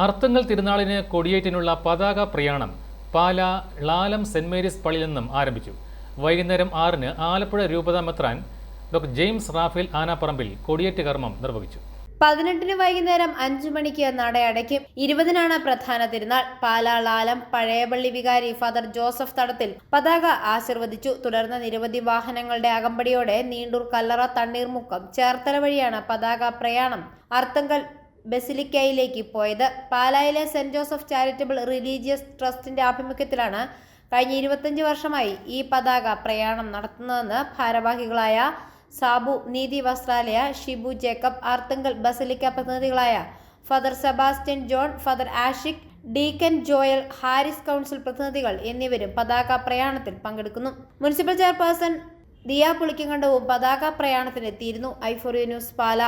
അർത്തുങ്കൽ തിരുനാളിന് കൊടിയേറ്റിനുള്ള പതാക പ്രയാണം പാല ളാലം സെന്റ് മേരീസ് പള്ളിയിൽ നിന്നും ആരംഭിച്ചു. വൈകുന്നേരം 6-ന് ആലപ്പുഴ രൂപതാ മെത്രാൻ ഡോക്ടർ ജെയിംസ് റാഫേൽ ആനാപ്പറമ്പിൽ കൊടിയേറ്റ് കർമ്മം നിർവഹിച്ചു. 18-ന് വൈകുന്നേരം 5 മണിക്ക് നട അടയ്ക്കും. 20-നാണ് പ്രധാന തിരുനാൾ. പാല ളാലം പഴയപള്ളി വികാരി ഫാദർ ജോസഫ് തടത്തിൽ പതാക ആശീർവദിച്ചു. തുടർന്ന് നിരവധി വാഹനങ്ങളുടെ അകമ്പടിയോടെ നീണ്ടൂർ, കല്ലറ, തണ്ണീർമുക്കം, ചേർത്തല വഴിയാണ് പതാക പ്രയാണം അർത്തുങ്കൽ ബസിലിക്കയിലേക്ക് പോയത്. പാലായിലെ സെന്റ് ജോസഫ് ചാരിറ്റബിൾ റിലീജിയസ് ട്രസ്റ്റിന്റെ ആഭിമുഖ്യത്തിലാണ് കഴിഞ്ഞ 25 വർഷമായി ഈ പതാക പ്രയാണം നടത്തുന്നതെന്ന് ഭാരവാഹികളായ സാബു, നീതി വസ്ത്രാലയ, ഷിബു ജേക്കബ്, അർത്തുങ്കൽ ബസിലിക്ക പ്രതിനിധികളായ father Sebastian John, father Ashiq, deacon Joel, parish council പ്രതിനിധികൾ എന്നിവരും പതാക പ്രയാണത്തിൽ പങ്കെടുക്കുന്നു. മുനിസിപ്പൽ ചെയർപേഴ്സൺ ദിയ പുളിക്കങ്കണ്ടവും പതാക പ്രയാണത്തിനെത്തിയിരുന്നു. i4u ന്യൂസ് പാല.